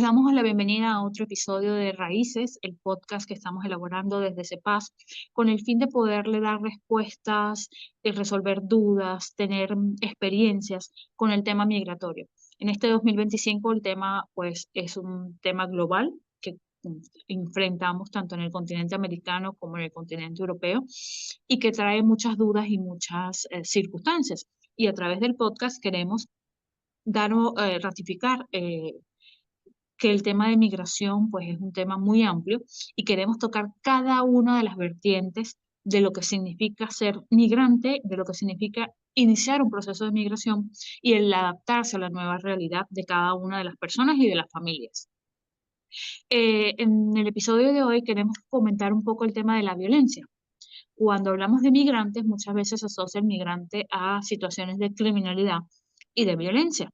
damos la bienvenida a otro episodio de Raíces, el podcast que estamos elaborando desde CEPAS, con el fin de poderle dar respuestas, resolver dudas, tener experiencias con el tema migratorio. En este 2025 el tema pues es un tema global que enfrentamos tanto en el continente americano como en el continente europeo y que trae muchas dudas y muchas circunstancias. Y a través del podcast queremos ratificar que el tema de migración pues es un tema muy amplio y queremos tocar cada una de las vertientes de lo que significa ser migrante, de lo que significa iniciar un proceso de migración y el adaptarse a la nueva realidad de cada una de las personas y de las familias. En el episodio de hoy queremos comentar un poco el tema de la violencia. Cuando hablamos de migrantes, muchas veces se asocia el migrante a situaciones de criminalidad y de violencia.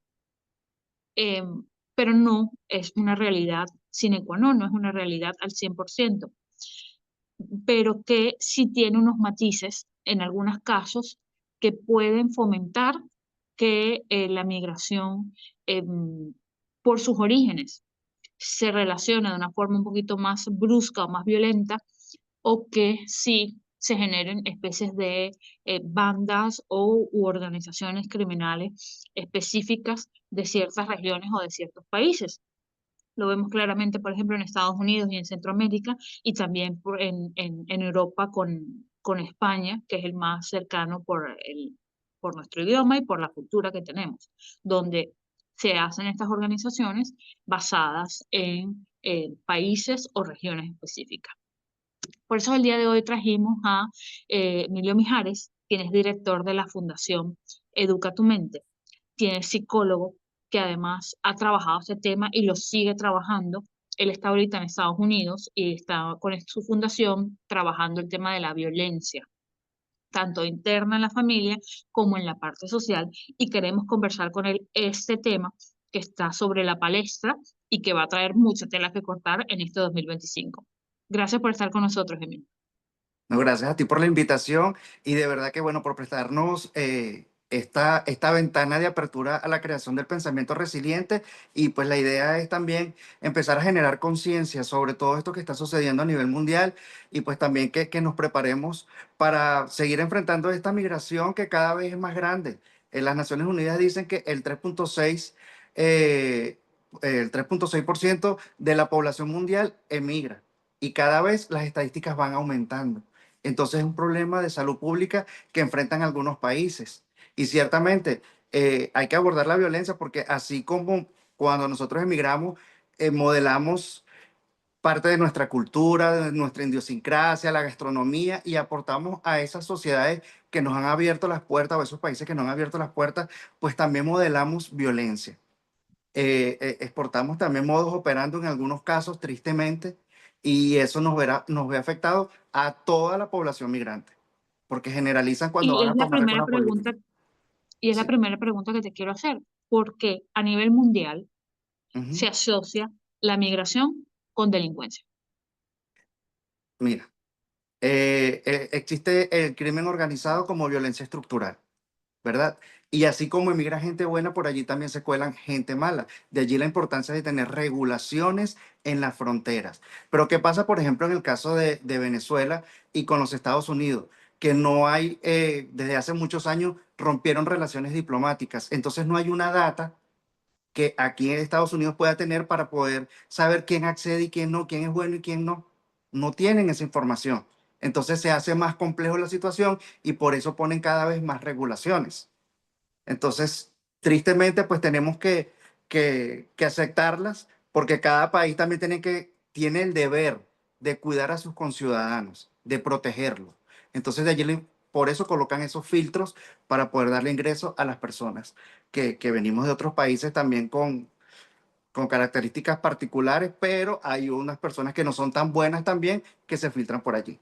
eh, pero no es una realidad sine qua non, no es una realidad al 100%, pero que sí tiene unos matices en algunos casos que pueden fomentar que la migración, por sus orígenes, se relacione de una forma un poquito más brusca o más violenta, o que sí se generen especies de bandas u organizaciones criminales específicas de ciertas regiones o de ciertos países. Lo vemos claramente, por ejemplo, en Estados Unidos y en Centroamérica, y también en Europa con España, que es el más cercano por nuestro idioma y por la cultura que tenemos, donde se hacen estas organizaciones basadas en países o regiones específicas. Por eso el día de hoy trajimos a Emilio Mijares, quien es director de la Fundación Educa tu Mente. Tiene psicólogo que además ha trabajado este tema y lo sigue trabajando. Él está ahorita en Estados Unidos y está con su fundación trabajando el tema de la violencia, tanto interna en la familia como en la parte social. Y queremos conversar con él este tema que está sobre la palestra y que va a traer mucha tela que cortar en este 2025. Gracias por estar con nosotros, Emilio. No, gracias a ti por la invitación y de verdad que bueno, por prestarnos esta ventana de apertura a la creación del pensamiento resiliente. Y pues la idea es también empezar a generar conciencia sobre todo esto que está sucediendo a nivel mundial, y pues también que nos preparemos para seguir enfrentando esta migración que cada vez es más grande. Las Naciones Unidas dicen que el 3.6% de la población mundial emigra, y cada vez las estadísticas van aumentando. Entonces es un problema de salud pública que enfrentan algunos países. Y ciertamente hay que abordar la violencia porque así como cuando nosotros emigramos, modelamos parte de nuestra cultura, de nuestra idiosincrasia, la gastronomía, y aportamos a esas sociedades que nos han abierto las puertas, o esos países que nos han abierto las puertas, pues también modelamos violencia. Exportamos también modos operando en algunos casos, tristemente, y eso nos ve afectado a toda la población migrante, porque generalizan cuando Y van es a la tomar primera alguna política. pregunta, y es la Sí. primera pregunta que te quiero hacer. ¿Por qué a nivel mundial Ujú. se asocia la migración con delincuencia? Mira, existe el crimen organizado como violencia estructural, ¿verdad? Y así como emigra gente buena, por allí también se cuelan gente mala. De allí la importancia de tener regulaciones en las fronteras. Pero ¿qué pasa, por ejemplo, en el caso de Venezuela y con los Estados Unidos? Que no hay, desde hace muchos años, rompieron relaciones diplomáticas. Entonces no hay una data que aquí en Estados Unidos pueda tener para poder saber quién accede y quién no, quién es bueno y quién no. No tienen esa información. Entonces se hace más complejo la situación y por eso ponen cada vez más regulaciones. Entonces, tristemente, pues tenemos que aceptarlas, porque cada país también tiene el deber de cuidar a sus conciudadanos, de protegerlos. Entonces, por eso colocan esos filtros para poder darle ingreso a las personas que venimos de otros países también con características particulares, pero hay unas personas que no son tan buenas también que se filtran por allí.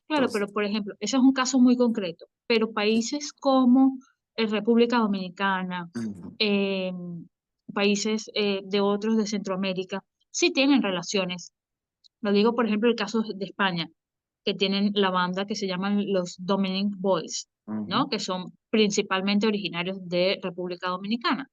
Claro, Entonces, pero por ejemplo, ese es un caso muy concreto, pero países como República Dominicana, ujú, em, países de otros de Centroamérica, sí tienen relaciones. Lo digo, por ejemplo, el caso de España, que tienen la banda que se llaman los Dominic Boys, ¿no? ujú, Que son principalmente originarios de República Dominicana.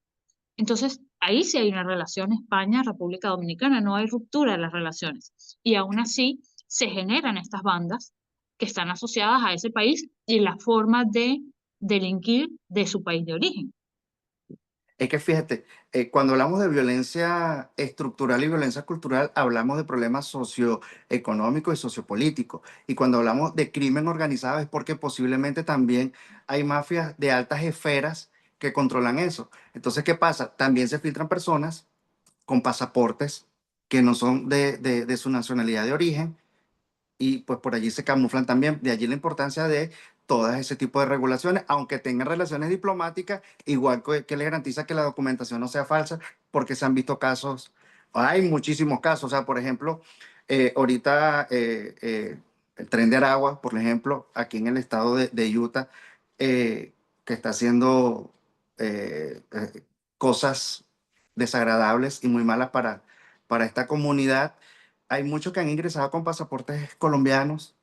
Entonces, Ahí sí hay una relación España-República Dominicana, no hay ruptura de las relaciones. Y aún así se generan estas bandas que están asociadas a ese país y la forma de delinquir de su país de origen. Es que fíjate, cuando hablamos de violencia estructural y violencia cultural, hablamos de problemas socioeconómicos y sociopolíticos. Y cuando hablamos de crimen organizado es porque posiblemente también hay mafias de altas esferas que controlan eso. Entonces, ¿qué pasa? También se filtran personas con pasaportes que no son de su nacionalidad de origen y pues por allí se camuflan también. De allí la importancia de todas ese tipo de regulaciones, aunque tengan relaciones diplomáticas, igual que le garantiza que la documentación no sea falsa, porque se han visto casos, hay muchísimos casos, o sea, por ejemplo, ahorita el tren de Aragua, por ejemplo, aquí en el estado de Utah, eh, que está haciendo cosas desagradables y muy malas para esta comunidad. Hay muchos que han ingresado con pasaportes colombianos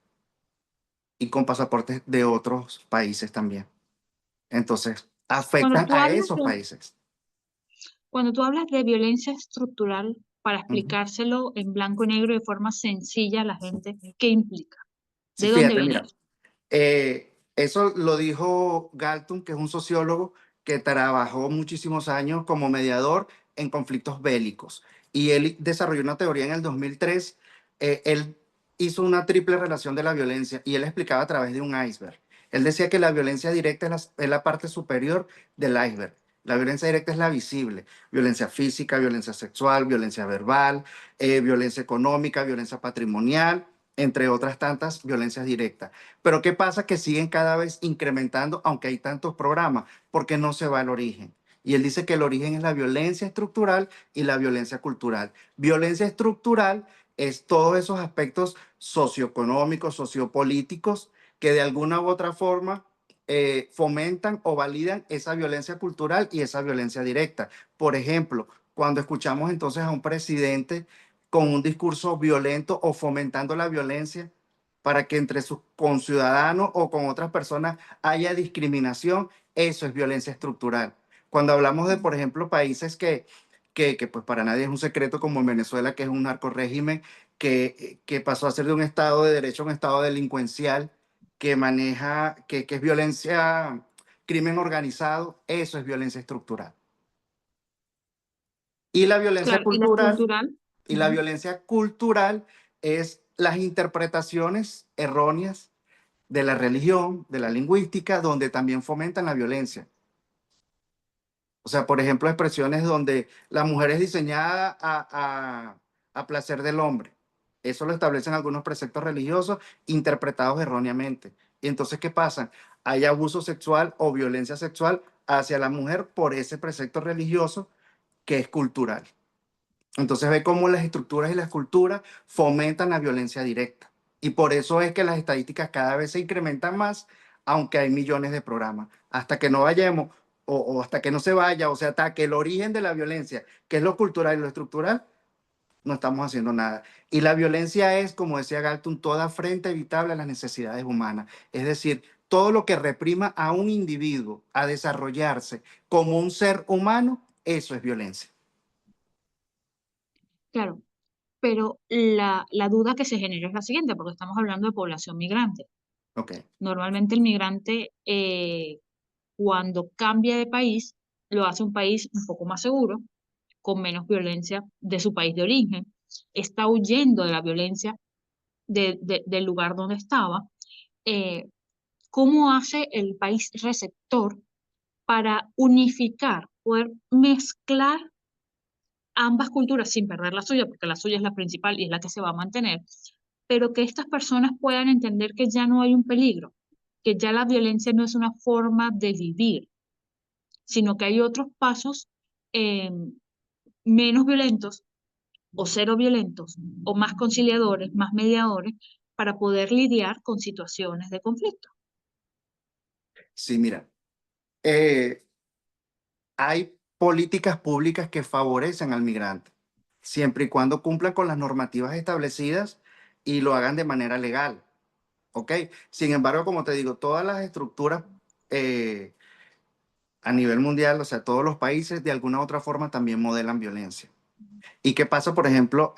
y con pasaportes de otros países también. Entonces, Cuando afectan tú a hablas esos de, países. cuando tú hablas de violencia estructural, para Ujú. explicárselo en blanco y negro de forma sencilla a la gente, ¿qué implica? Sí, ¿De dónde fíjate, viene mira, eso? eso lo dijo Galton, que es un sociólogo que trabajó muchísimos años como mediador en conflictos bélicos. Y él desarrolló una teoría en el 2003. Él hizo una triple relación de la violencia y él explicaba a través de un iceberg. Él decía que la violencia directa es la parte superior del iceberg. La violencia directa es la visible. Violencia física, violencia sexual, violencia verbal, violencia económica, violencia patrimonial, entre otras tantas violencias directas. Pero ¿qué pasa? Que siguen cada vez incrementando, aunque hay tantos programas, porque no se va al origen. Y él dice que el origen es la violencia estructural y la violencia cultural. Violencia estructural es todos esos aspectos socioeconómicos, sociopolíticos, que de alguna u otra forma fomentan o validan esa violencia cultural y esa violencia directa. Por ejemplo, cuando escuchamos entonces a un presidente con un discurso violento o fomentando la violencia, para que entre sus conciudadanos o con otras personas haya discriminación, eso es violencia estructural. Cuando hablamos de, por ejemplo, países que pues para nadie es un secreto, como en Venezuela, que es un narcorrégimen que pasó a ser de un estado de derecho a un estado delincuencial, que maneja, que es violencia, crimen organizado, eso es violencia estructural. Y la violencia Claro, y la cultural estructural, Y la ujú, violencia cultural es las interpretaciones erróneas de la religión, de la lingüística, donde también fomentan la violencia. O sea, por ejemplo, expresiones donde la mujer es diseñada a placer del hombre. Eso lo establecen algunos preceptos religiosos interpretados erróneamente. Y entonces, ¿qué pasa? Hay abuso sexual o violencia sexual hacia la mujer por ese precepto religioso que es cultural. Entonces ve cómo las estructuras y las culturas fomentan la violencia directa. Y por eso es que las estadísticas cada vez se incrementan más, aunque hay millones de programas. Hasta que no vayamos, o hasta que no se vaya, o sea, hasta que el origen de la violencia, que es lo cultural y lo estructural, no estamos haciendo nada. Y la violencia es, como decía Galton, toda afrenta evitable a las necesidades humanas. Es decir, todo lo que reprima a un individuo a desarrollarse como un ser humano, eso es violencia. claro, pero la duda que se genera es la siguiente, porque estamos hablando de población migrante. Ok. Normalmente el migrante, cuando cambia de país, lo hace un país un poco más seguro, con menos violencia de su país de origen, está huyendo de la violencia del lugar donde estaba. eh, ¿Cómo hace el país receptor para unificar, poder mezclar ambas culturas sin perder la suya, porque la suya es la principal y es la que se va a mantener, pero que estas personas puedan entender que ya no hay un peligro, que ya la violencia no es una forma de vivir, sino que hay otros pasos eh, menos violentos o cero violentos o más conciliadores, más mediadores para poder lidiar con situaciones de conflicto. Sí, mira, eh, hay políticas públicas que favorecen al migrante, siempre y cuando cumplan con las normativas establecidas y lo hagan de manera legal, ¿ok? Sin embargo, como te digo, todas las estructuras eh, a nivel mundial, o sea, todos los países de alguna u otra forma también modelan violencia. ¿Y qué pasa, por ejemplo,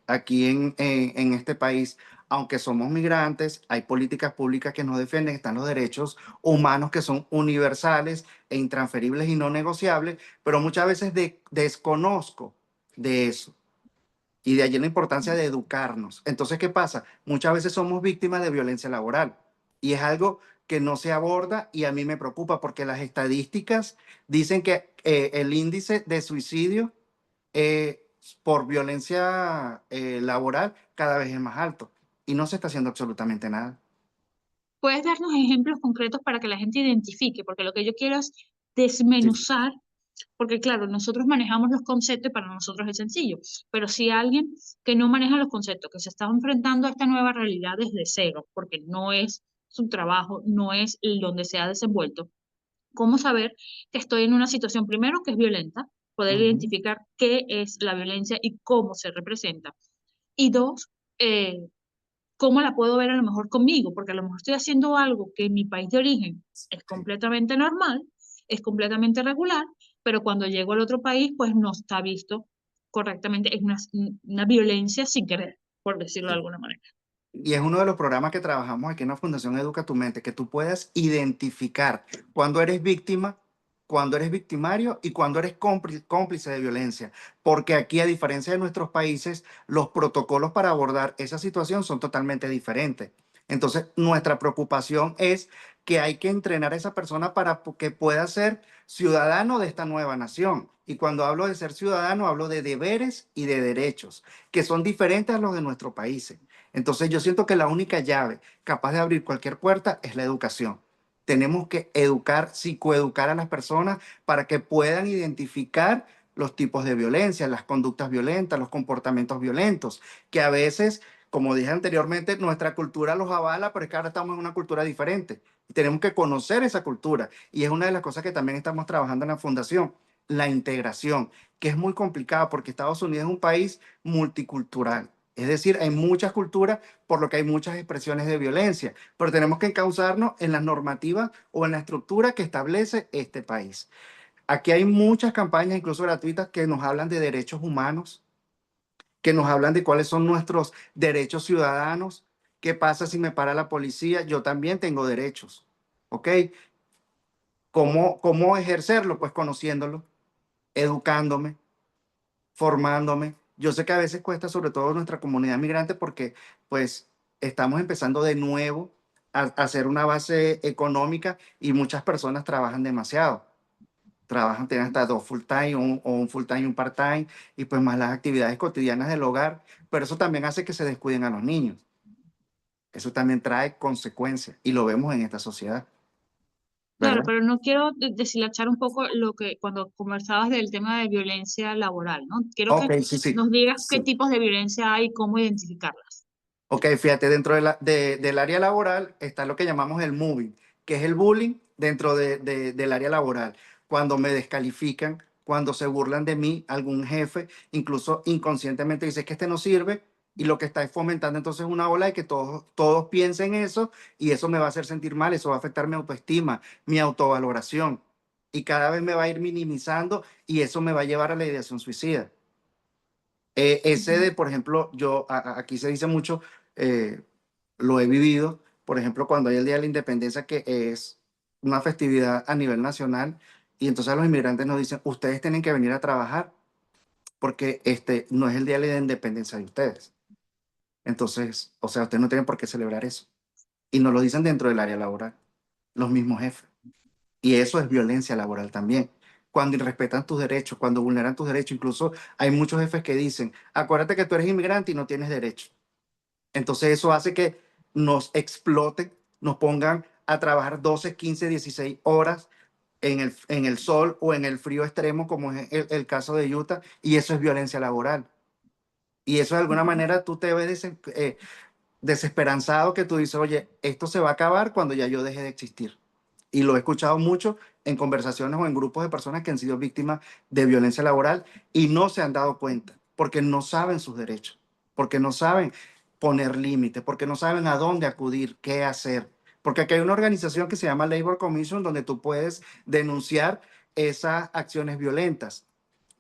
aquí en este país? Aunque somos migrantes, hay políticas públicas que nos defienden, están los derechos humanos que son universales e intransferibles y no negociables, pero muchas veces desconozco de eso. Y de allí la importancia de educarnos. Entonces, ¿qué pasa? Muchas veces somos víctimas de violencia laboral y es algo que no se aborda y a mí me preocupa porque las estadísticas dicen que el índice de suicidio eh, por violencia laboral cada vez es más alto y no se está haciendo absolutamente nada. ¿Puedes darnos ejemplos concretos para que la gente identifique? Porque lo que yo quiero es Sí. desmenuzar, porque claro, nosotros manejamos los conceptos y para nosotros es sencillo, pero si alguien que no maneja los conceptos, que se está enfrentando a esta nueva realidad desde cero, porque no es su trabajo, no es el donde se ha desenvuelto, ¿cómo saber que estoy en una situación, primero, que es violenta, poder Ujú. identificar qué es la violencia y cómo se representa? Y dos, eh, ¿cómo la puedo ver a lo mejor conmigo? Porque a lo mejor estoy haciendo algo que en mi país de origen es Sí. completamente normal, es completamente regular, pero cuando llego al otro país, pues no está visto correctamente, es una violencia sin querer, por decirlo de Sí. alguna manera. Y es uno de los programas que trabajamos aquí en la Fundación Educa Tu Mente, que tú puedas identificar cuando eres víctima, cuando eres victimario y cuando eres cómplice de violencia. Porque aquí, a diferencia de nuestros países, los protocolos para abordar esa situación son totalmente diferentes. Entonces, nuestra preocupación es que hay que entrenar a esa persona para que pueda ser ciudadano de esta nueva nación. Y cuando hablo de ser ciudadano, hablo de deberes y de derechos, que son diferentes a los de nuestros países. Entonces yo siento que la única llave capaz de abrir cualquier puerta es la educación. Tenemos que educar, psicoeducar a las personas para que puedan identificar los tipos de violencia, las conductas violentas, los comportamientos violentos, que a veces, como dije anteriormente, nuestra cultura los avala, pero es que ahora estamos en una cultura diferente. Y tenemos que conocer esa cultura. Y es una de las cosas que también estamos trabajando en la fundación, la integración, que es muy complicada porque Estados Unidos es un país multicultural. Es decir, hay muchas culturas, por lo que hay muchas expresiones de violencia, pero tenemos que encauzarnos en las normativas o en la estructura que establece este país. Aquí hay muchas campañas, incluso gratuitas, que nos hablan de derechos humanos, que nos hablan de cuáles son nuestros derechos ciudadanos. ¿Qué pasa si me para la policía? Yo también tengo derechos, ¿ok? ¿Cómo ejercerlo? Pues conociéndolo, educándome, formándome. Yo sé que a veces cuesta, sobre todo en nuestra comunidad migrante, porque pues estamos empezando de nuevo a hacer una base económica y muchas personas trabajan demasiado. Trabajan, tienen hasta dos full time o un full time y un part time y pues más las actividades cotidianas del hogar, pero eso también hace que se descuiden a los niños. Eso también trae consecuencias y lo vemos en esta sociedad, Claro, ¿verdad? pero no quiero deshilachar un poco lo que cuando conversabas del tema de violencia laboral, ¿no? Quiero que Ok, sí, sí, nos digas qué sí. tipos de violencia hay y cómo identificarlas. Ok, fíjate, dentro del área laboral está lo que llamamos el moving, que es el bullying dentro del área laboral. Cuando me descalifican, cuando se burlan de mí, algún jefe, incluso inconscientemente dice que este no sirve y lo que está es fomentando entonces una ola de que todos piensen eso y eso me va a hacer sentir mal, eso va a afectar mi autoestima, mi autovaloración y cada vez me va a ir minimizando y eso me va a llevar a la ideación suicida. Ese Ujú. de, por ejemplo, aquí se dice mucho, eh, lo he vivido, por ejemplo, cuando hay el Día de la Independencia, que es una festividad a nivel nacional, y entonces los inmigrantes nos dicen, ustedes tienen que venir a trabajar porque este no es el Día de la Independencia de ustedes. Entonces, o sea, ustedes no tienen por qué celebrar eso. Y nos lo dicen dentro del área laboral, los mismos jefes. Y eso es violencia laboral también. Cuando irrespetan tus derechos, cuando vulneran tus derechos, incluso hay muchos jefes que dicen, acuérdate que tú eres inmigrante y no tienes derecho. Entonces eso hace que nos exploten, nos pongan a trabajar 12, 15, 16 horas en el sol o en el frío extremo, como es el caso de Utah, y eso es violencia laboral. Y eso de alguna Ujú. manera tú te ves desesperanzado que tú dices, oye, esto se va a acabar cuando ya yo deje de existir. Y lo he escuchado mucho en conversaciones o en grupos de personas que han sido víctimas de violencia laboral y no se han dado cuenta porque no saben sus derechos, porque no saben poner límites, porque no saben a dónde acudir, qué hacer, Porque aquí hay una organización que se llama Labor Commission donde tú puedes denunciar esas acciones violentas.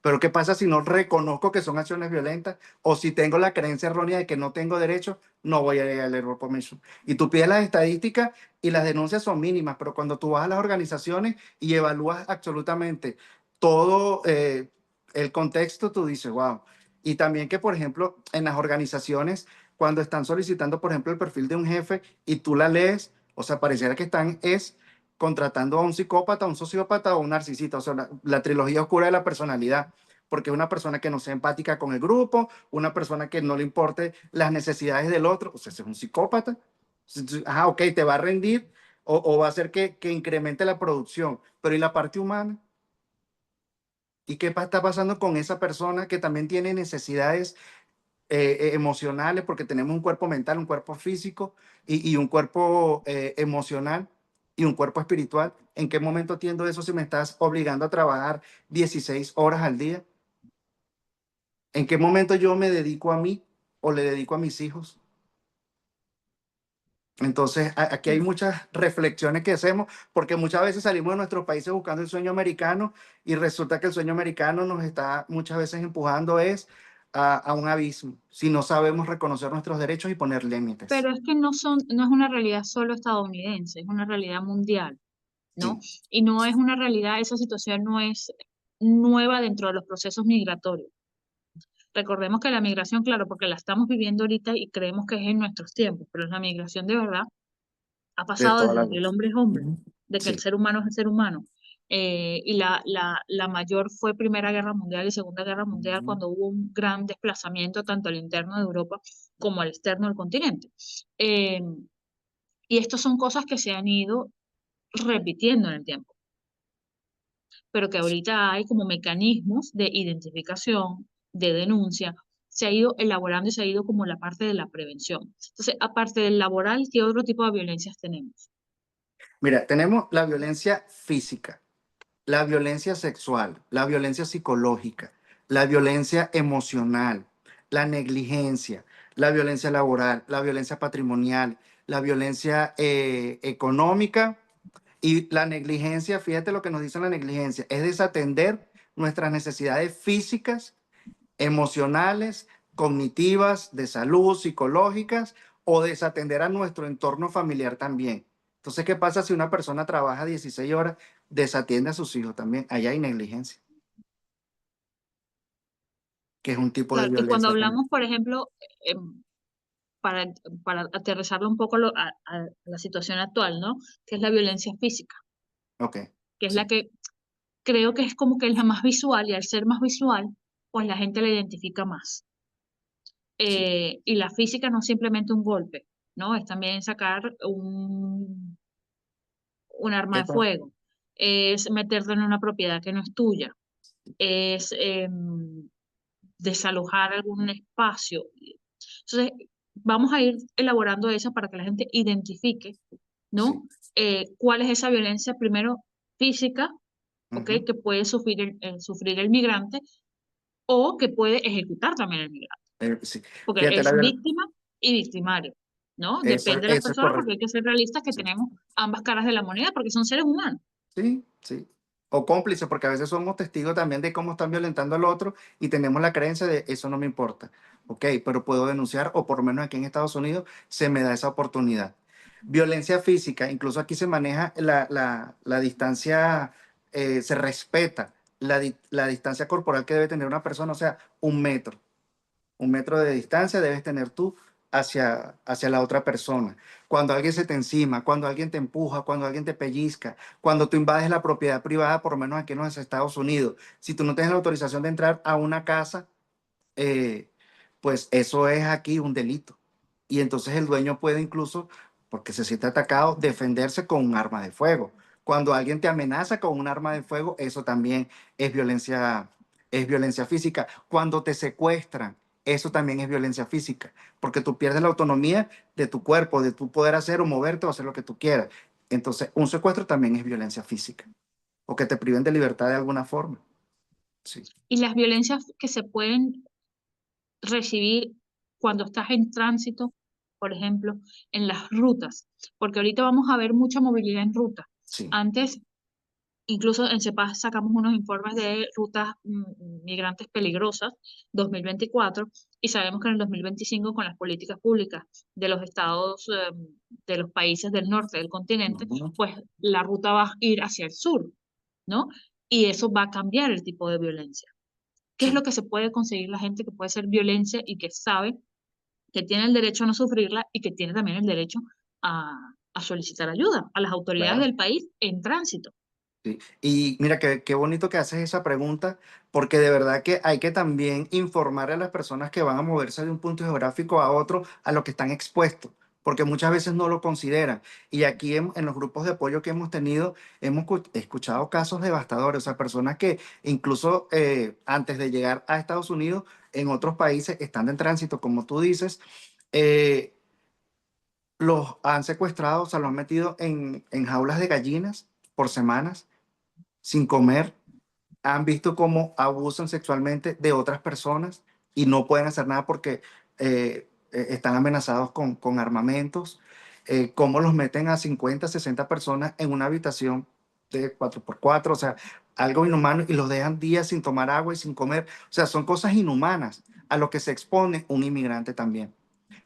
Pero ¿qué pasa si no reconozco que son acciones violentas? O si tengo la creencia errónea de que no tengo derecho, no voy a ir al Labor Commission. Y tú pides las estadísticas y las denuncias son mínimas, pero cuando tú vas a las organizaciones y evalúas absolutamente todo el contexto, tú dices, wow. Y también que, por ejemplo, en las organizaciones, cuando están solicitando, por ejemplo, el perfil de un jefe y tú la lees, o sea, pareciera que están contratando a un psicópata, un sociópata o un narcisista, o sea, la trilogía oscura de la personalidad, porque es una persona que no sea empática con el grupo, una persona que no le importe las necesidades del otro, o sea, ese es un psicópata. Ajá, ok, te va a rendir o va a hacer que incremente la producción, pero ¿y la parte humana? ¿Y qué está pasando con esa persona que también tiene necesidades emocionales, porque tenemos un cuerpo mental, un cuerpo físico y un cuerpo emocional y un cuerpo espiritual? ¿En qué momento atiendo eso si me estás obligando a trabajar 16 horas al día? ¿En qué momento yo me dedico a mí o le dedico a mis hijos? Entonces, aquí hay muchas reflexiones que hacemos, porque muchas veces salimos de nuestros países buscando el sueño americano y resulta que el sueño americano nos está muchas veces empujando a un abismo, si no sabemos reconocer nuestros derechos y poner límites. Pero es que no es una realidad solo estadounidense, es una realidad mundial, ¿no? Sí, Y no es una realidad, esa situación no es nueva dentro de los procesos migratorios. Recordemos que la migración, claro, porque la estamos viviendo ahorita y creemos que es en nuestros tiempos, pero la migración de verdad ha de pasado toda la desde que el vida. hombre es hombre, Ujú. de que el Sí, ser humano es el ser humano. Y la mayor fue Primera Guerra Mundial y Segunda Guerra Mundial, ujú. cuando hubo un gran desplazamiento tanto al interno de Europa como al externo del continente. Eh, y estas son cosas que se han ido repitiendo en el tiempo, pero que ahorita hay como mecanismos de identificación, de denuncia, se ha ido elaborando y se ha ido como la parte de la prevención. Entonces, aparte del laboral, ¿qué otro tipo de violencias tenemos? Mira, tenemos la violencia física, la violencia sexual, la violencia psicológica, la violencia emocional, la negligencia, la violencia laboral, la violencia patrimonial, la violencia económica y la negligencia. Fíjate lo que nos dice la negligencia, es desatender nuestras necesidades físicas, emocionales, cognitivas, de salud, psicológicas o desatender a nuestro entorno familiar también. Entonces, ¿qué pasa si una persona trabaja 16 horas, desatiende a sus hijos también? Allá hay negligencia, que es un tipo de Claro, y cuando violencia también. hablamos, por ejemplo, em, para, para aterrizarlo un poco a la situación actual, ¿no? Que es la violencia física, Ok, que es la sí, que creo que es como que es la más visual y al ser más visual, pues la gente la identifica más. sí, Y la física no es simplemente un golpe, ¿no? Es también sacar un arma de esto, fuego, es meterte en una propiedad que no es tuya, es desalojar algún espacio. Entonces, vamos a ir elaborando eso para que la gente identifique, sí, ¿no? ¿Cuál es esa violencia, primero, física, ¿ok? ujú, Que puede sufrir el migrante o que puede ejecutar también el migrante, sí. porque Fíjate, es víctima y victimario, ¿no? eso, Depende de las eso es personas, porque correcto. hay que ser realistas que Sí. tenemos ambas caras de la moneda, porque son seres humanos. Sí, sí. O cómplices, porque a veces somos testigos también de cómo están violentando al otro y tenemos la creencia de eso no me importa. Ok, pero puedo denunciar, o por lo menos aquí en Estados Unidos se me da esa oportunidad. Violencia física, incluso aquí se maneja la distancia, se respeta la distancia corporal que debe tener una persona, o sea, 1 metro. 1 metro de distancia debes tener tú hacia la otra persona. Cuando alguien se te encima, cuando alguien te empuja, cuando alguien te pellizca, cuando tú invades la propiedad privada, por lo menos aquí en los Estados Unidos, si tú no tienes la autorización de entrar a una casa, eh, pues eso es aquí un delito. Y entonces el dueño puede incluso, porque se siente atacado, defenderse con un arma de fuego. Cuando alguien te amenaza con un arma de fuego, eso también es violencia física. Cuando te secuestran, eso también es violencia física, porque tú pierdes la autonomía de tu cuerpo, de tu poder hacer o moverte o hacer lo que tú quieras. Entonces, un secuestro también es violencia física, o que te priven de libertad de alguna forma. Sí. Y las violencias que se pueden recibir cuando estás en tránsito, por ejemplo, en las rutas, porque ahorita vamos a ver mucha movilidad en ruta. Sí. Antes, incluso en CEPAS sacamos unos informes de rutas migrantes peligrosas 2024 y sabemos que en el 2025 con las políticas públicas de los estados, de los países del norte del continente, Ujú. pues la ruta va a ir hacia el sur, ¿no? Y eso va a cambiar el tipo de violencia. ¿Qué es lo Sí, que se puede conseguir la gente que puede ser violencia y que sabe que tiene el derecho a no sufrirla y que tiene también el derecho a solicitar ayuda a las autoridades claro. del país en tránsito? Sí. Y mira, qué bonito que haces esa pregunta, porque de verdad que hay que también informar a las personas que van a moverse de un punto geográfico a otro a lo que están expuestos, porque muchas veces no lo consideran. Y aquí en los grupos de apoyo que hemos tenido, hemos escuchado casos devastadores, o sea, personas que incluso antes de llegar a Estados Unidos, en otros países, estando en tránsito, como tú dices, eh, los han secuestrado, o sea, los han metido en jaulas de gallinas por semanas sin comer, han visto cómo abusan sexualmente de otras personas y no pueden hacer nada porque están amenazados con armamentos, cómo los meten a 50 60 personas en una habitación de 4x4, o sea, algo inhumano y los dejan días sin tomar agua y sin comer. O sea, son cosas inhumanas a lo que se expone un inmigrante también.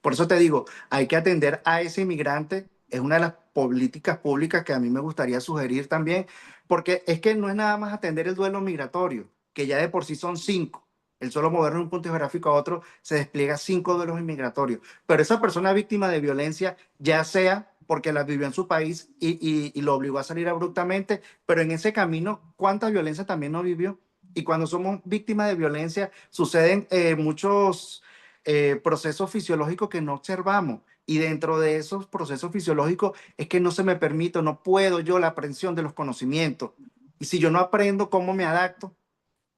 Por eso te digo, hay que atender a ese inmigrante. Es una de las políticas públicas que a mí me gustaría sugerir también, porque es que no es nada más atender el duelo migratorio, que ya de por sí son cinco. El solo movernos de un punto geográfico a otro se despliega cinco duelos inmigratorios. Pero esa persona víctima de violencia, ya sea porque la vivió en su país y lo obligó a salir abruptamente, pero en ese camino, ¿cuánta violencia también no vivió? Y cuando somos víctimas de violencia, suceden muchos procesos fisiológicos que no observamos. Y dentro de esos procesos fisiológicos es que no se me permite, no puedo yo la aprehensión de los conocimientos. Y si yo no aprendo cómo me adapto,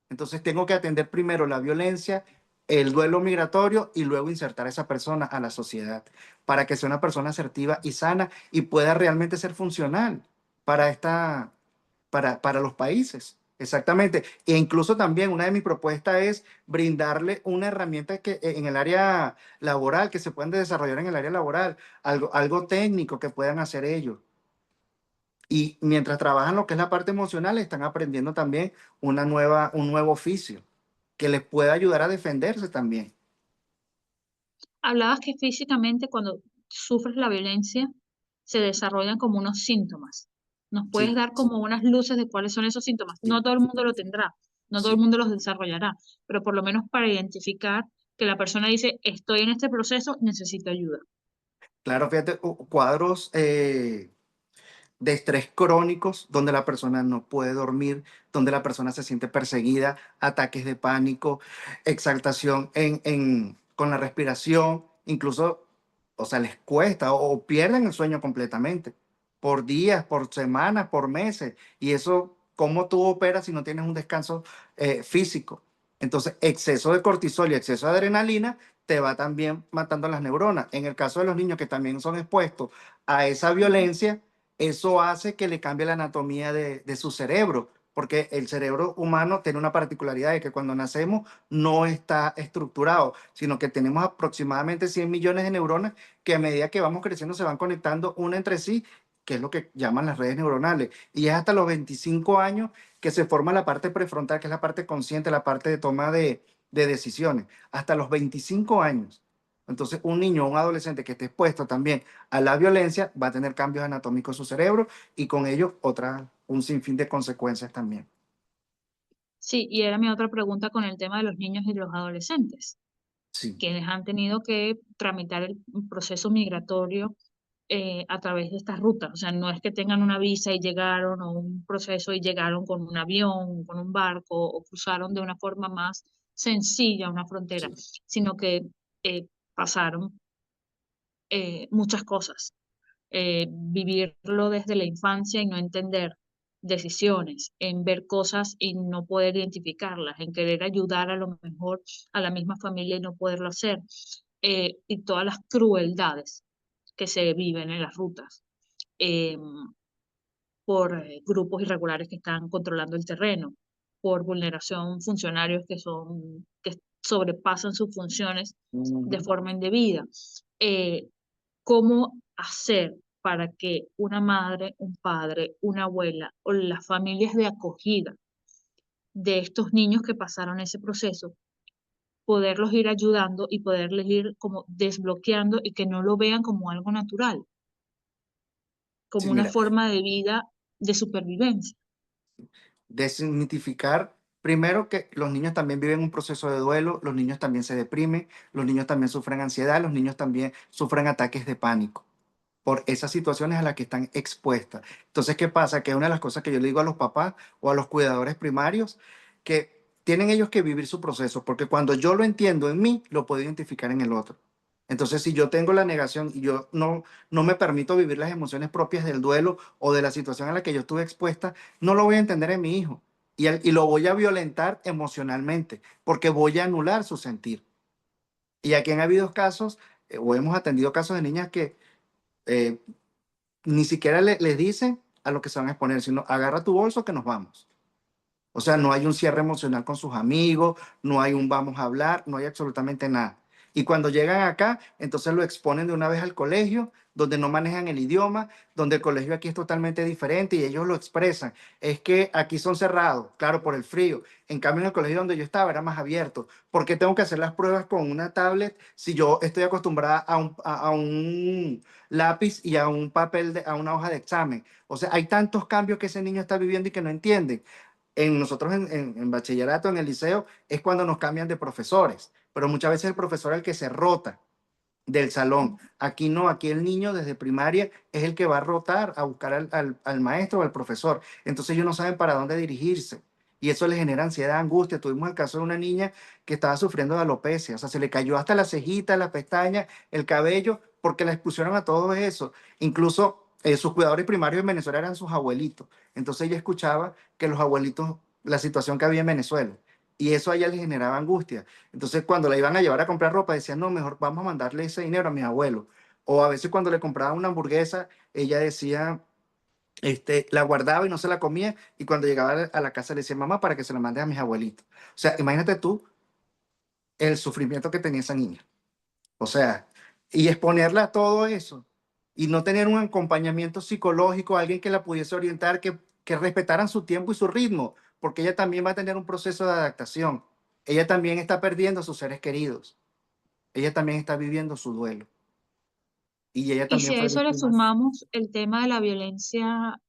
entonces tengo que atender primero la violencia, el duelo migratorio y luego insertar a esa persona a la sociedad para que sea una persona asertiva y sana y pueda realmente ser funcional para para los países. Exactamente. E incluso también una de mis propuestas es brindarle una herramienta que en el área laboral, que se puedan desarrollar en el área laboral, algo técnico que puedan hacer ellos. Y mientras trabajan lo que es la parte emocional, están aprendiendo también un nuevo oficio que les pueda ayudar a defenderse también. Hablabas que físicamente cuando sufres la violencia se desarrollan como unos síntomas. ¿Nos puedes Sí, dar como unas luces de cuáles son esos síntomas? No sí, todo el mundo lo tendrá, no todo el sí. mundo los desarrollará, pero por lo menos para identificar que la persona dice, estoy en este proceso, necesito ayuda. Claro, fíjate, cuadros de estrés crónicos, donde la persona no puede dormir, donde la persona se siente perseguida, ataques de pánico, exaltación con la respiración, incluso, o sea, les cuesta o pierden el sueño completamente, por días, por semanas, por meses. Y eso, ¿cómo tú operas si no tienes un descanso físico? Entonces, exceso de cortisol y exceso de adrenalina te va también matando las neuronas. En el caso de los niños que también son expuestos a esa violencia, eso hace que le cambie la anatomía de su cerebro, porque el cerebro humano tiene una particularidad de que cuando nacemos no está estructurado, sino que tenemos aproximadamente 100 millones de neuronas que a medida que vamos creciendo se van conectando una entre sí, que es lo que llaman las redes neuronales. Y es hasta los 25 años que se forma la parte prefrontal, que es la parte consciente, la parte de toma de decisiones, hasta los 25 años. Entonces, un niño o un adolescente que esté expuesto también a la violencia va a tener cambios anatómicos en su cerebro y con ello un sinfín de consecuencias también. Sí, y era mi otra pregunta con el tema de los niños y los adolescentes, Sí, quienes han tenido que tramitar el proceso migratorio a través de estas rutas. O sea, no es que tengan una visa y llegaron o un proceso y llegaron con un avión, con un barco o cruzaron de una forma más sencilla una frontera, sí. sino que pasaron muchas cosas. Vivirlo desde la infancia y no entender decisiones, en ver cosas y no poder identificarlas, en querer ayudar a lo mejor a la misma familia y no poderlo hacer, y todas las crueldades que se viven en las rutas eh, por grupos irregulares que están controlando el terreno, por vulneración funcionarios que sobrepasan sus funciones de Ujú. forma indebida. cómo hacer para que una madre, un padre, una abuela o las familias de acogida de estos niños que pasaron ese proceso, poderlos ir ayudando y poderles ir como desbloqueando y que no lo vean como algo natural, Sí, como una mira, forma de vida de supervivencia. desmitificar, primero que los niños también viven un proceso de duelo, los niños también se deprimen, los niños también sufren ansiedad, los niños también sufren ataques de pánico por esas situaciones a las que están expuestas. Entonces, ¿qué pasa? Que una de las cosas que yo le digo a los papás o a los cuidadores primarios, que tienen ellos que vivir su proceso, porque cuando yo lo entiendo en mí, lo puedo identificar en el otro. Entonces, si yo tengo la negación y yo no me permito vivir las emociones propias del duelo o de la situación a la que yo estuve expuesta, no lo voy a entender en mi hijo y lo voy a violentar emocionalmente, porque voy a anular su sentir. Y aquí han habido casos, o hemos atendido casos de niñas que eh, ni siquiera les dicen a lo que se van a exponer, sino agarra tu bolso que nos vamos. O sea, no hay un cierre emocional con sus amigos, no hay un vamos a hablar, no hay absolutamente nada. Y cuando llegan acá, entonces lo exponen de una vez al colegio, donde no manejan el idioma, donde el colegio aquí es totalmente diferente y ellos lo expresan. Es que aquí son cerrados, claro, por el frío. En cambio, en el colegio donde yo estaba era más abierto. ¿Por qué tengo que hacer las pruebas con una tablet si yo estoy acostumbrada a un lápiz y a un papel, a una hoja de examen? O sea, hay tantos cambios que ese niño está viviendo y que no entiende. Nosotros en bachillerato, en el liceo, es cuando nos cambian de profesores, pero muchas veces el profesor es el que se rota del salón. Aquí no, aquí el niño desde primaria es el que va a rotar a buscar al maestro o al profesor. Entonces ellos no saben para dónde dirigirse. Y eso les genera ansiedad, angustia. Tuvimos el caso de una niña que estaba sufriendo de alopecia. O sea, se le cayó hasta la cejita, la pestaña, el cabello, porque la expusieron a todo eso. Incluso sus cuidadores primarios en Venezuela eran sus abuelitos. Entonces ella escuchaba que los abuelitos, la situación que había en Venezuela. Y eso a ella le generaba angustia. Entonces, cuando la iban a llevar a comprar ropa, decían, no, mejor vamos a mandarle ese dinero a mi abuelo. O a veces cuando le compraban una hamburguesa, ella decía, la guardaba y no se la comía. Y cuando llegaba a la casa le decía, mamá, para que se la mande a mis abuelitos. O sea, imagínate tú el sufrimiento que tenía esa niña. O sea, y exponerla a todo eso y no tener un acompañamiento psicológico, alguien que la pudiese orientar, que respetaran su tiempo y su ritmo, porque ella también va a tener un proceso de adaptación. Ella también está perdiendo a sus seres queridos. Ella también está viviendo su duelo. Y ella Y también si a fue eso le víctima. sumamos el tema de la violencia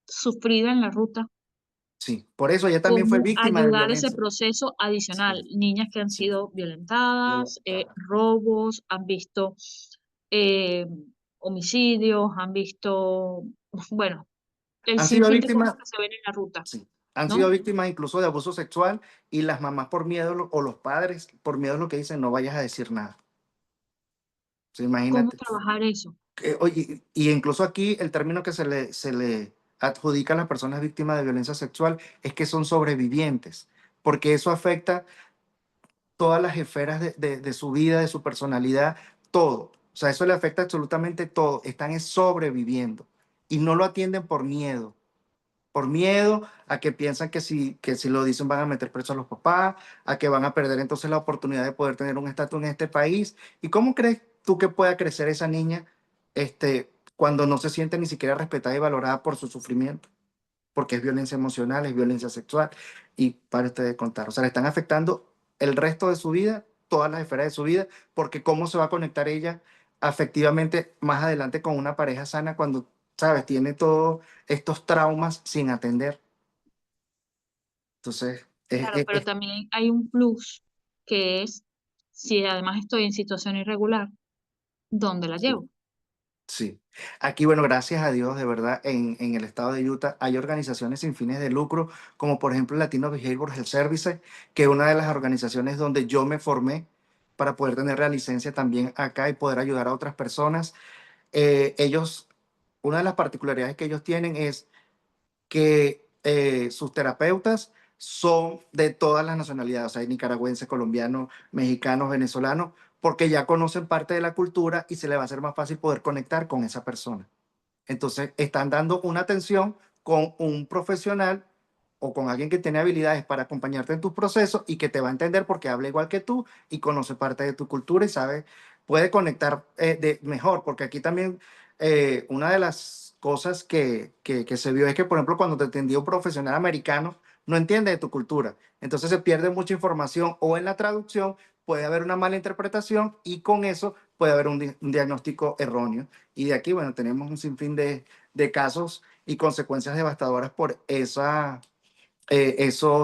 sufrida en la ruta, Sí, por eso ella también fue cómo víctima de ayudar ese violencia. proceso Sí, adicional. Niñas que han sí. sido violentadas, Levantada. robos, han visto eh, homicidios, han visto, bueno, el Han sido sinfín de cosas víctimas, que se ven en la ruta, sí. Han sido ¿no? víctimas incluso de abuso sexual y las mamás por miedo o los padres por miedo a lo que dicen, no vayas a decir nada. O sea, ¿Cómo imagínate. trabajar eso? Oye, y incluso aquí el término que se le adjudica a las personas víctimas de violencia sexual es que son sobrevivientes, porque eso afecta todas las esferas de su vida, de su personalidad, todo. O sea, eso le afecta absolutamente todo. Están es sobreviviendo y no lo atienden por miedo a que piensan que si lo dicen van a meter preso a los papás, a que van a perder entonces la oportunidad de poder tener un estatus en este país. ¿Y cómo crees tú que pueda crecer esa niña cuando no se siente ni siquiera respetada y valorada por su sufrimiento? Porque es violencia emocional, es violencia sexual y para usted de contar. O sea, le están afectando el resto de su vida, todas las esferas de su vida, porque cómo se va a conectar ella afectivamente más adelante con una pareja sana cuando, sabes, tiene todos estos traumas sin atender. Entonces, Claro, pero también hay un plus que es, si además estoy en situación irregular, ¿dónde la sí. llevo? Sí. Aquí, bueno, gracias a Dios, de verdad, en el estado de Utah hay organizaciones sin fines de lucro, como por ejemplo Latino Behavioral Health Services, que es una de las organizaciones donde yo me formé para poder tener la licencia también acá y poder ayudar a otras personas. Ellos, una de las particularidades que ellos tienen es que sus terapeutas son de todas las nacionalidades, o sea, hay nicaragüenses, colombianos, mexicanos, venezolanos, porque ya conocen parte de la cultura y se le va a hacer más fácil poder conectar con esa persona. Entonces, están dando una atención con un profesional o con alguien que tiene habilidades para acompañarte en tus procesos y que te va a entender porque habla igual que tú y conoce parte de tu cultura y sabe puede conectar mejor, porque aquí también una de las cosas que se vio es que, por ejemplo, cuando te atendió un profesional americano, no entiende de tu cultura. Entonces se pierde mucha información o en la traducción puede haber una mala interpretación y con eso puede haber un diagnóstico erróneo. Y de aquí, bueno, tenemos un sinfín de casos y consecuencias devastadoras por esos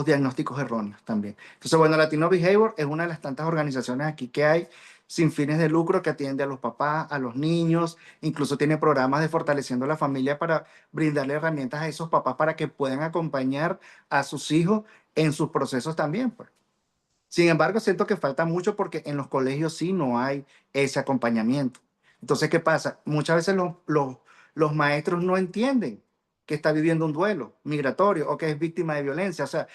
diagnósticos erróneos también. Entonces, bueno, Latino Behavior es una de las tantas organizaciones aquí que hay sin fines de lucro que atiende a los papás, a los niños, incluso tiene programas de fortaleciendo la familia para brindarle herramientas a esos papás para que puedan acompañar a sus hijos en sus procesos también, pues. Sin embargo, siento que falta mucho porque en los colegios sí no hay ese acompañamiento. Entonces, ¿qué pasa? Muchas veces los maestros no entienden que está viviendo un duelo migratorio o que es víctima de violencia, o sea,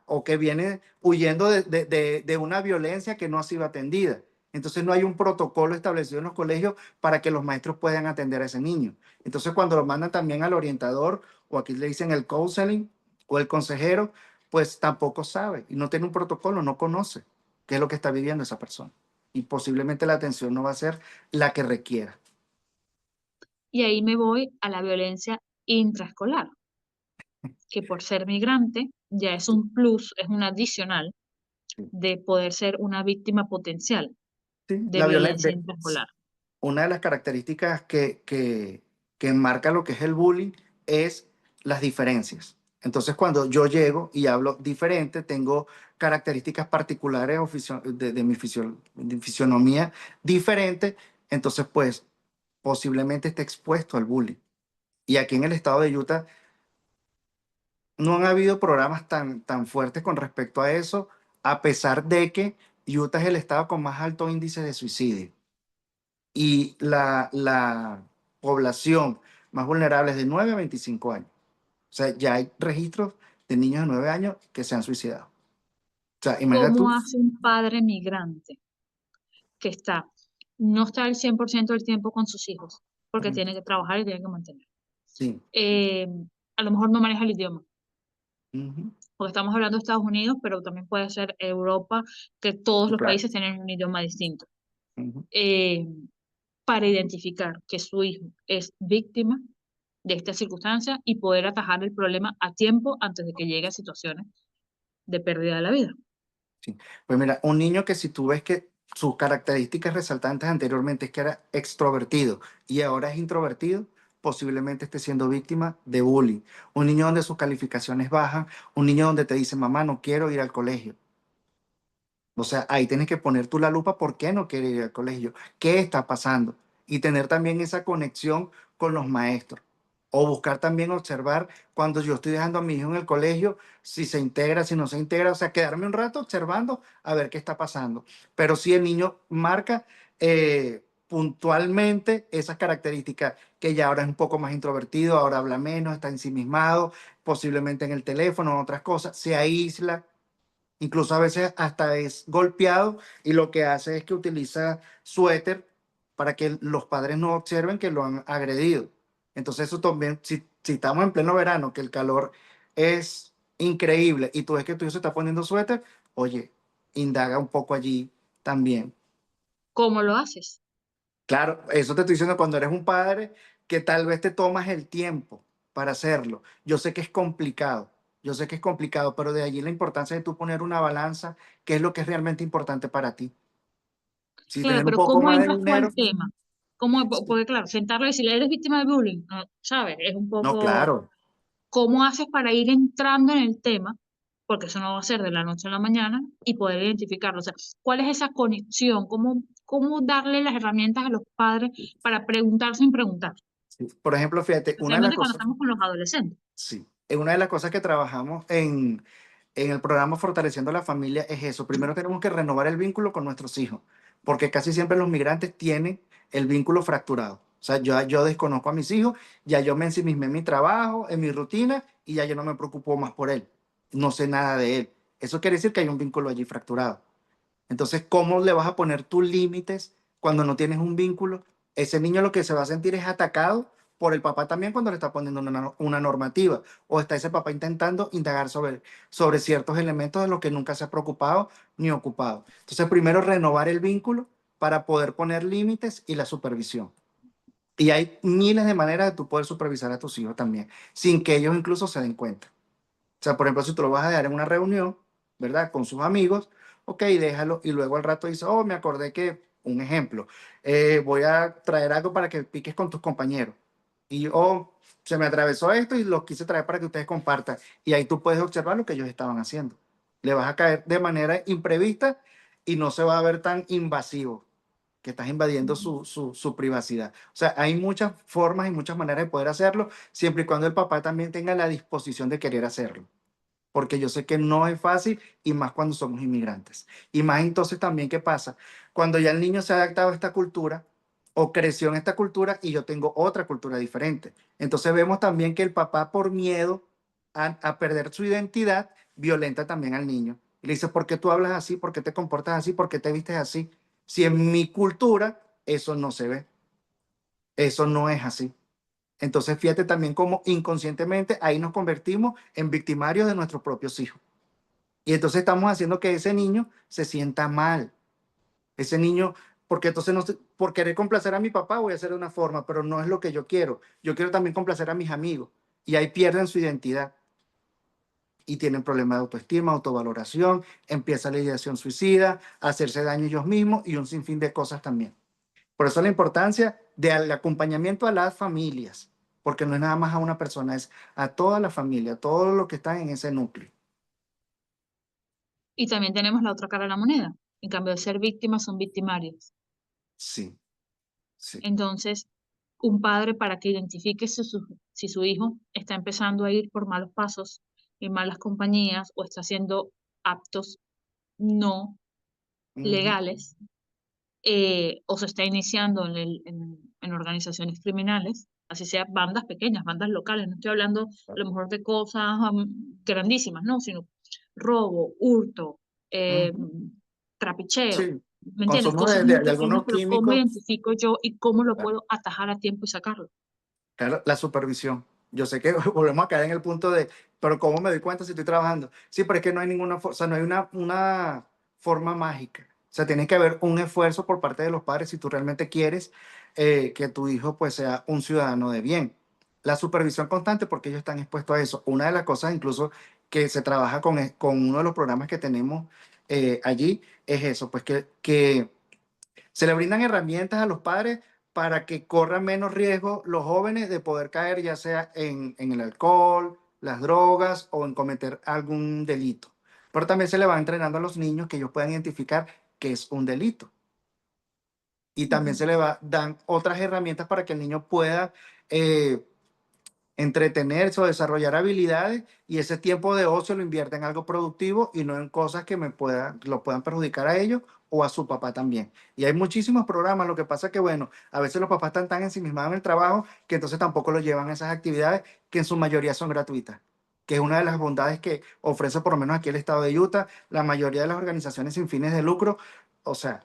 o que viene huyendo de una violencia que no ha sido atendida. Entonces, no hay un protocolo establecido en los colegios para que los maestros puedan atender a ese niño. Entonces, cuando lo mandan también al orientador, o aquí le dicen el counseling o el consejero, pues tampoco sabe y no tiene un protocolo, no conoce qué es lo que está viviendo esa persona. Y posiblemente la atención no va a ser la que requiera. Y ahí me voy a la violencia intraescolar, que por ser migrante ya es Sí, un plus, es un adicional sí, de poder ser una víctima potencial sí. de violencia intraescolar. Una de las características que marca lo que es el bullying es las diferencias. Entonces, cuando yo llego y hablo diferente, tengo características particulares o de fisionomía diferente, entonces, pues, posiblemente esté expuesto al bullying. Y aquí en el estado de Utah no han habido programas tan fuertes con respecto a eso, a pesar de que Utah es el estado con más alto índice de suicidio. Y la población más vulnerable es de 9 a 25 años. O sea, ya hay registros de niños de 9 años que se han suicidado. O sea, imagínate tú. ¿Cómo hace un padre migrante que no está el 100% del tiempo con sus hijos, porque Ujú, tiene que trabajar y tiene que mantener? sí, Eh, a lo mejor no maneja el idioma, ujú, porque estamos hablando de Estados Unidos, pero también puede ser Europa, que todos sí, los claro. países tienen un idioma distinto. Ujú, Eh, para identificar que su hijo es víctima de esta circunstancia y poder atajar el problema a tiempo antes de que llegue a situaciones de pérdida de la vida. sí. Pues mira, un niño que si tú ves que sus características resaltantes anteriormente es que era extrovertido y ahora es introvertido, posiblemente esté siendo víctima de bullying. Un niño donde sus calificaciones bajan, un niño donde te dice, mamá, no quiero ir al colegio. O sea, ahí tienes que poner tú la lupa, ¿por qué no quiere ir al colegio? ¿Qué está pasando? Y tener también esa conexión con los maestros. O buscar también observar cuando yo estoy dejando a mi hijo en el colegio, si se integra, si no se integra. O sea, quedarme un rato observando a ver qué está pasando. Pero si el niño marca puntualmente esas características, que ya ahora es un poco más introvertido, ahora habla menos, está ensimismado, posiblemente en el teléfono, en otras cosas, se aísla. Incluso a veces hasta es golpeado y lo que hace es que utiliza suéter para que los padres no observen que lo han agredido. Entonces eso también, si estamos en pleno verano, que el calor es increíble y tú ves que tu hijo se está poniendo suéter, oye, indaga un poco allí también. ¿Cómo lo haces? Claro, eso te estoy diciendo cuando eres un padre que tal vez te tomas el tiempo para hacerlo. Yo sé que es complicado, yo sé que es complicado, pero de allí la importancia de tú poner una balanza, qué es lo que es realmente importante para ti. Si Claro, tener un pero poco ¿cómo más de entras tú dinero, al tema? ¿Cómo? sí. Porque claro, sentarlo y decirle, eres víctima de bullying, no, ¿sabes? Es un No, poco, claro. ¿cómo haces para ir entrando en el tema? Porque eso no va a ser de la noche a la mañana y poder identificarlo. O sea, ¿cuál es esa conexión? ¿Cómo darle las herramientas a los padres para preguntar sin preguntar? Sí. Por ejemplo, fíjate, una de las Especialmente cuando cosas, estamos con los adolescentes. sí, una de las cosas que trabajamos en el programa Fortaleciendo la Familia es eso. Primero tenemos que renovar el vínculo con nuestros hijos, porque casi siempre los migrantes tienen el vínculo fracturado. O sea, yo desconozco a mis hijos, ya yo me ensimismé en mi trabajo, en mi rutina, y ya yo no me preocupo más por él. No sé nada de él. Eso quiere decir que hay un vínculo allí fracturado. Entonces, ¿cómo le vas a poner tus límites cuando no tienes un vínculo? Ese niño lo que se va a sentir es atacado por el papá también cuando le está poniendo una normativa. O está ese papá intentando indagar sobre ciertos elementos de los que nunca se ha preocupado ni ocupado. Entonces, primero, renovar el vínculo para poder poner límites y la supervisión. Y hay miles de maneras de tú poder supervisar a tus hijos también, sin que ellos incluso se den cuenta. O sea, por ejemplo, si tú lo vas a dejar en una reunión, ¿verdad? Con sus amigos, ok, déjalo. Y luego al rato dice, oh, me acordé que, un ejemplo, voy a traer algo para que piques con tus compañeros. Y, oh, se me atravesó esto y lo quise traer para que ustedes compartan. Y ahí tú puedes observar lo que ellos estaban haciendo. Le vas a caer de manera imprevista y no se va a ver tan invasivo, que estás invadiendo su privacidad. O sea, hay muchas formas y muchas maneras de poder hacerlo, siempre y cuando el papá también tenga la disposición de querer hacerlo, porque yo sé que no es fácil y más cuando somos inmigrantes. Y más entonces también, ¿qué pasa? Cuando ya el niño se ha adaptado a esta cultura o creció en esta cultura y yo tengo otra cultura diferente. Entonces vemos también que el papá por miedo a perder su identidad violenta también al niño. Y le dice, ¿por qué tú hablas así? ¿Por qué te comportas así? ¿Por qué te vistes así? Si en mi cultura eso no se ve, eso no es así. Entonces, fíjate también cómo inconscientemente ahí nos convertimos en victimarios de nuestros propios hijos. Y entonces estamos haciendo que ese niño se sienta mal. Ese niño, porque entonces no, por querer complacer a mi papá voy a hacer de una forma, pero no es lo que yo quiero. Yo quiero también complacer a mis amigos. Y ahí pierden su identidad y tienen problemas de autoestima, autovaloración, empieza la ideación suicida, hacerse daño ellos mismos y un sinfín de cosas también. Por eso la importancia del acompañamiento a las familias, porque no es nada más a una persona, es a toda la familia, a todos los que están en ese núcleo. Y también tenemos la otra cara de la moneda. En cambio de ser víctimas, son victimarios. Sí, sí. Entonces, un padre para que identifique si su hijo está empezando a ir por malos pasos, en malas compañías o está haciendo actos no Ujú. legales, o se está iniciando en organizaciones criminales, así sea bandas pequeñas, bandas locales, no estoy hablando a lo mejor de cosas grandísimas, no, sino robo, hurto, Ujú. trapicheo, Sí, ¿me entiendes? consumo Cosas muy de pequeñas, algunos pero ¿cómo químicos. identifico yo y cómo lo Claro, puedo atajar a tiempo y sacarlo? claro, la supervisión. Yo sé que volvemos a caer en el punto de, pero ¿cómo me doy cuenta si estoy trabajando? Sí, pero es que no hay ninguna, o sea, no hay una forma mágica. O sea, tiene que haber un esfuerzo por parte de los padres si tú realmente quieres que tu hijo pues sea un ciudadano de bien. La supervisión constante porque ellos están expuestos a eso. Una de las cosas incluso que se trabaja con uno de los programas que tenemos allí es eso, pues que se le brindan herramientas a los padres para que corran menos riesgo los jóvenes de poder caer ya sea en el alcohol, las drogas o en cometer algún delito. Pero también se le va entrenando a los niños que ellos puedan identificar qué es un delito. Y también Ujú. se le va, dan otras herramientas para que el niño pueda eh, entretenerse o desarrollar habilidades y ese tiempo de ocio lo invierte en algo productivo y no en cosas que lo puedan perjudicar a ellos o a su papá también. Y hay muchísimos programas, lo que pasa es que, bueno, a veces los papás están tan ensimismados en el trabajo que entonces tampoco los llevan a esas actividades que en su mayoría son gratuitas, que es una de las bondades que ofrece por lo menos aquí el estado de Utah, la mayoría de las organizaciones sin fines de lucro, o sea,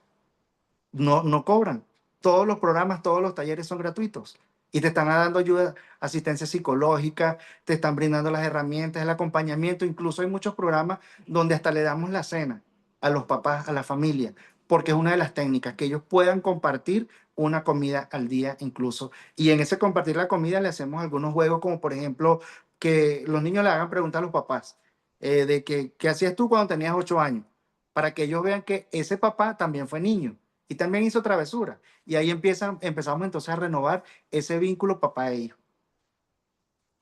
no cobran. Todos los programas, todos los talleres son gratuitos y te están dando ayuda, asistencia psicológica, te están brindando las herramientas, el acompañamiento. Incluso hay muchos programas donde hasta le damos la cena a los papás, a la familia, porque es una de las técnicas, que ellos puedan compartir una comida al día incluso. Y en ese compartir la comida le hacemos algunos juegos, como por ejemplo que los niños le hagan preguntas a los papás de que, ¿qué hacías tú cuando tenías 8 años? Para que ellos vean que ese papá también fue niño y también hizo travesura. Y ahí empezamos entonces a renovar ese vínculo papá e hijo.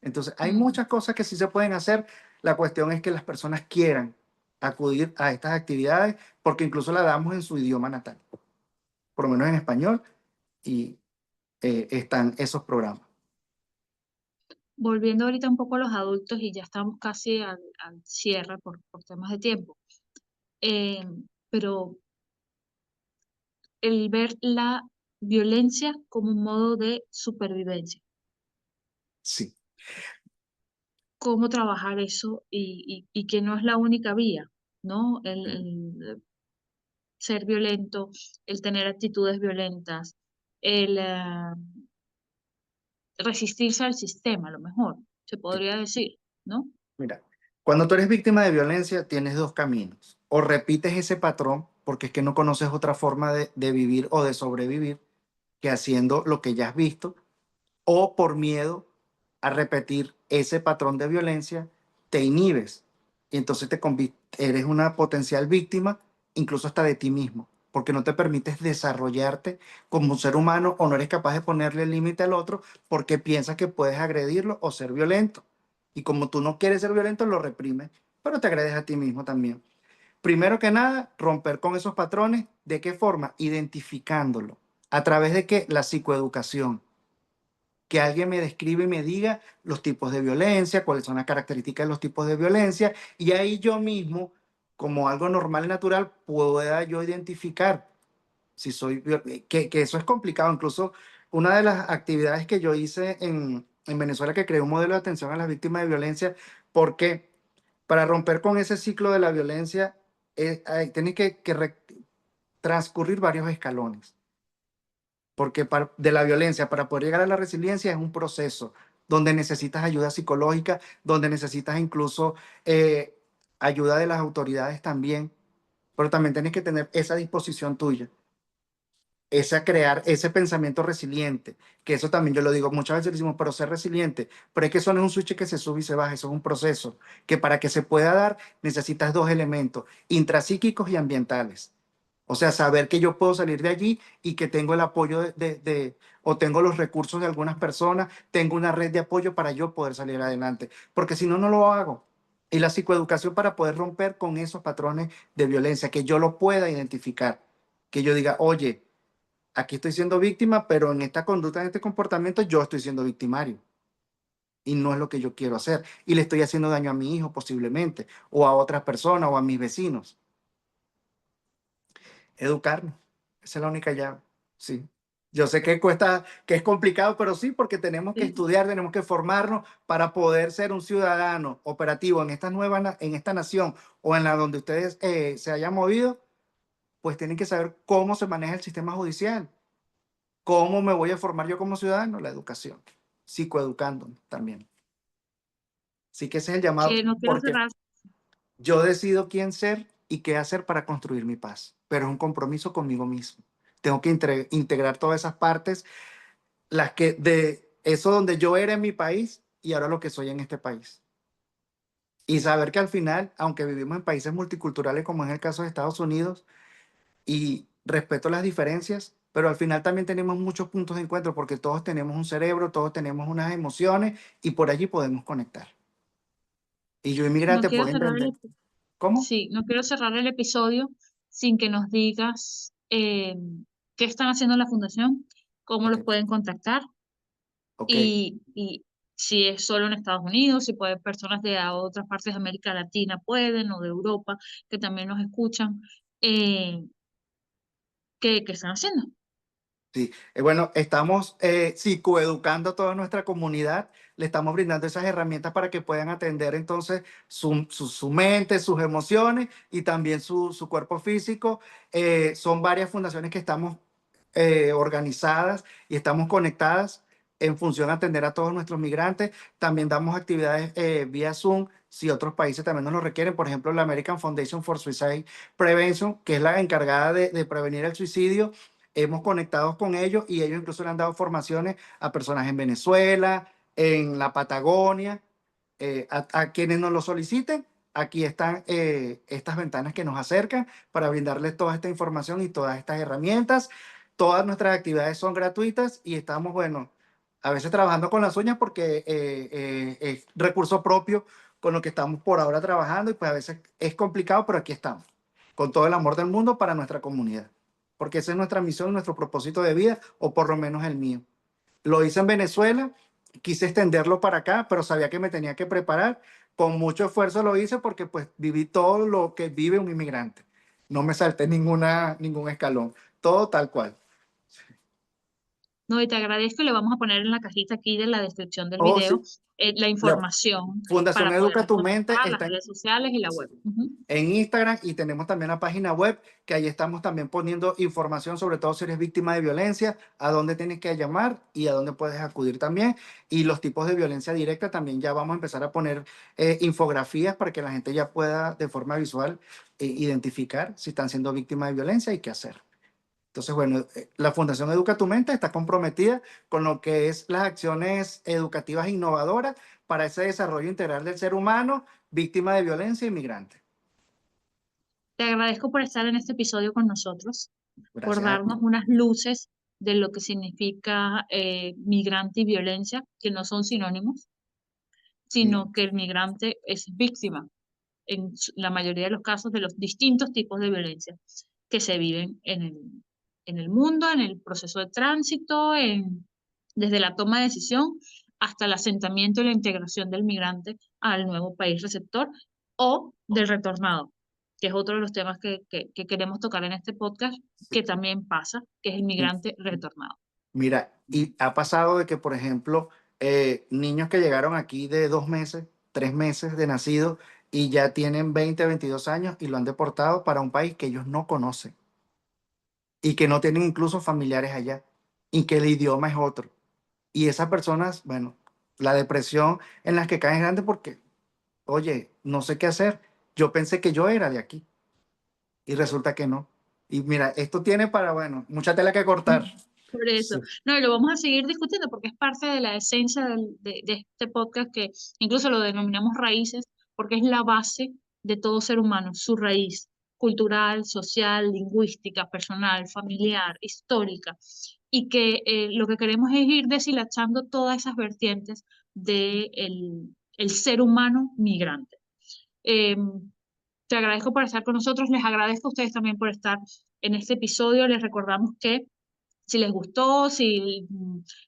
Entonces, hay Mm. muchas cosas que sí se pueden hacer. La cuestión es que las personas quieran acudir a estas actividades porque incluso la damos en su idioma natal, por lo menos en español, y están esos programas. Volviendo ahorita un poco a los adultos y ya estamos casi al cierre por temas de tiempo, pero el ver la violencia como un modo de supervivencia. Sí, Cómo trabajar eso y que no es la única vía, ¿no? sí, Ser violento, el tener actitudes violentas, el resistirse al sistema, a lo mejor, se sí. podría decir, ¿no? Mira, cuando tú eres víctima de violencia, tienes dos caminos. O repites ese patrón porque es que no conoces otra forma de vivir o de sobrevivir que haciendo lo que ya has visto, o por miedo a repetir ese patrón de violencia, te inhibes y entonces eres una potencial víctima, incluso hasta de ti mismo, porque no te permites desarrollarte como un ser humano o no eres capaz de ponerle límite al otro porque piensas que puedes agredirlo o ser violento. Y como tú no quieres ser violento, lo reprimes, pero te agredes a ti mismo también. Primero que nada, romper con esos patrones. ¿De qué forma? Identificándolo. ¿A través de qué? La psicoeducación. Que alguien me describe y me diga los tipos de violencia, cuáles son las características de los tipos de violencia, y ahí yo mismo, como algo normal y natural, pueda yo identificar si soy, que eso es complicado. Incluso una de las actividades que yo hice en Venezuela, que creé un modelo de atención a las víctimas de violencia, porque para romper con ese ciclo de la violencia, tiene que transcurrir varios escalones porque de la violencia para poder llegar a la resiliencia es un proceso donde necesitas ayuda psicológica, donde necesitas incluso eh, ayuda de las autoridades también, pero también tienes que tener esa disposición tuya, esa crear ese pensamiento resiliente, que eso también yo lo digo, muchas veces decimos, pero ser resiliente, pero es que eso no es un switch que se sube y se baja, eso es un proceso, que para que se pueda dar necesitas dos elementos, intrapsíquicos y ambientales. O sea, saber que yo puedo salir de allí y que tengo el apoyo o tengo los recursos de algunas personas, tengo una red de apoyo para yo poder salir adelante, porque si no, no lo hago. Y la psicoeducación para poder romper con esos patrones de violencia, que yo lo pueda identificar, que yo diga, oye, aquí estoy siendo víctima, pero en esta conducta, en este comportamiento, yo estoy siendo victimario. Y no es lo que yo quiero hacer. Y le estoy haciendo daño a mi hijo posiblemente, o a otras personas, o a mis vecinos. Educarnos. Esa es la única llave. Sí. Yo sé que cuesta, que es complicado, pero sí, porque tenemos que Sí. estudiar, tenemos que formarnos para poder ser un ciudadano operativo en esta en esta nación o en la donde ustedes se hayan movido, pues tienen que saber cómo se maneja el sistema judicial, cómo me voy a formar yo como ciudadano, la educación, psicoeducándome también. Así que ese es el llamado, Que no quiero porque cerrar. yo decido quién ser y qué hacer para construir mi paz, pero es un compromiso conmigo mismo. Tengo que integrar todas esas partes, las que de eso donde yo era en mi país y ahora lo que soy en este país. Y saber que al final, aunque vivimos en países multiculturales como es el caso de Estados Unidos, y respeto las diferencias, pero al final también tenemos muchos puntos de encuentro porque todos tenemos un cerebro, todos tenemos unas emociones y por allí podemos conectar. Y yo No inmigrante quiero puedo cerrar entender. ¿Cómo? sí, no quiero cerrar el episodio sin que nos digas qué están haciendo en la fundación, cómo Ok, los pueden contactar ok. y si es solo en Estados Unidos, si pueden personas de otras partes de América Latina pueden o de Europa que también nos escuchan, eh, qué están haciendo. Sí, bueno, estamos psicoeducando a toda nuestra comunidad, le estamos brindando esas herramientas para que puedan atender entonces su mente, sus emociones y también su cuerpo físico. Son varias fundaciones que estamos organizadas y estamos conectadas en función a atender a todos nuestros migrantes. También damos actividades vía Zoom si otros países también nos lo requieren. Por ejemplo, la American Foundation for Suicide Prevention, que es la encargada de prevenir el suicidio. Hemos conectado con ellos y ellos incluso le han dado formaciones a personas en Venezuela, en la Patagonia, a quienes nos lo soliciten. Aquí están estas ventanas que nos acercan para brindarles toda esta información y todas estas herramientas. Todas nuestras actividades son gratuitas y estamos, bueno, a veces trabajando con las uñas porque es recurso propio con lo que estamos por ahora trabajando y pues a veces es complicado, pero aquí estamos, con todo el amor del mundo para nuestra comunidad porque esa es nuestra misión, nuestro propósito de vida, o por lo menos el mío. Lo hice en Venezuela, quise extenderlo para acá, pero sabía que me tenía que preparar. Con mucho esfuerzo lo hice porque pues viví todo lo que vive un inmigrante. No me salté ningún escalón, todo tal cual. No, y te agradezco y le vamos a poner en la cajita aquí de la descripción del O video si la la información Fundación para Educa podernos Tu Mente contactar, las está redes sociales y la web. Ujú. en Instagram y tenemos también una página web que ahí estamos también poniendo información, sobre todo si eres víctima de violencia, a dónde tienes que llamar y a dónde puedes acudir también. Y los tipos de violencia directa también ya vamos a empezar a poner infografías para que la gente ya pueda de forma visual identificar si están siendo víctimas de violencia y qué hacer. Entonces, bueno, la Fundación Educa Tu Mente está comprometida con lo que es las acciones educativas innovadoras para ese desarrollo integral del ser humano, víctima de violencia e inmigrante. Te agradezco por estar en este episodio con nosotros, por Gracias a darnos ti. unas luces de lo que significa migrante y violencia, que no son sinónimos, Mm, sino que el migrante es víctima en la mayoría de los casos de los distintos tipos de violencia que se viven en el mundo, en el proceso de tránsito, desde la toma de decisión hasta el asentamiento y la integración del migrante al nuevo país receptor o del retornado, que es otro de los temas que queremos tocar en este podcast, sí. que también pasa, que es el Y migrante retornado. mira, y ha pasado de que, por ejemplo, niños que llegaron aquí de 2 meses, 3 meses de nacido y ya tienen 20, 22 años y lo han deportado para un país que ellos no conocen y que no tienen incluso familiares allá y que el idioma es otro. Y esas personas, bueno, la depresión en las que caen es grande porque, oye, no sé qué hacer. Yo pensé que yo era de aquí y resulta que no. Y mira, esto tiene para, bueno, mucha tela que cortar. Por eso. Sí. No, y lo vamos a seguir discutiendo porque es parte de la esencia de este podcast que incluso lo denominamos raíces porque es la base de todo ser humano, su raíz cultural, social, lingüística, personal, familiar, histórica. Y que lo que queremos es ir deshilachando todas esas vertientes del el ser humano migrante. Eh, Te agradezco por estar con nosotros, les agradezco a ustedes también por estar en este episodio. Les recordamos que si les gustó, si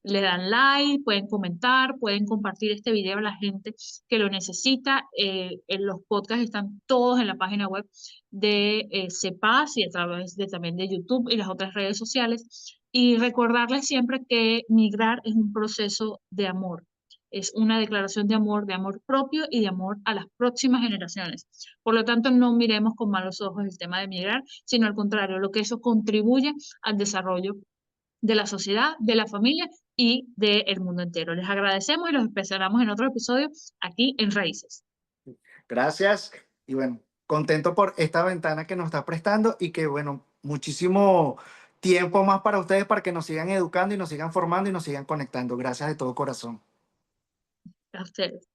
le dan like, pueden comentar, pueden compartir este video a la gente que lo necesita. En los podcasts están todos en la página web de CEPAS y a través de, también de YouTube y las otras redes sociales. Y recordarles siempre que migrar es un proceso de amor. Es una declaración de amor propio y de amor a las próximas generaciones. Por lo tanto, no miremos con malos ojos el tema de migrar, sino al contrario, lo que eso contribuye al desarrollo de la sociedad, de la familia y del mundo entero. Les agradecemos y los esperamos en otro episodio aquí en Raíces. Gracias. Y bueno, contento por esta ventana que nos está prestando y que, bueno, muchísimo tiempo más para ustedes para que nos sigan educando y nos sigan formando y nos sigan conectando. Gracias de todo corazón. A ustedes.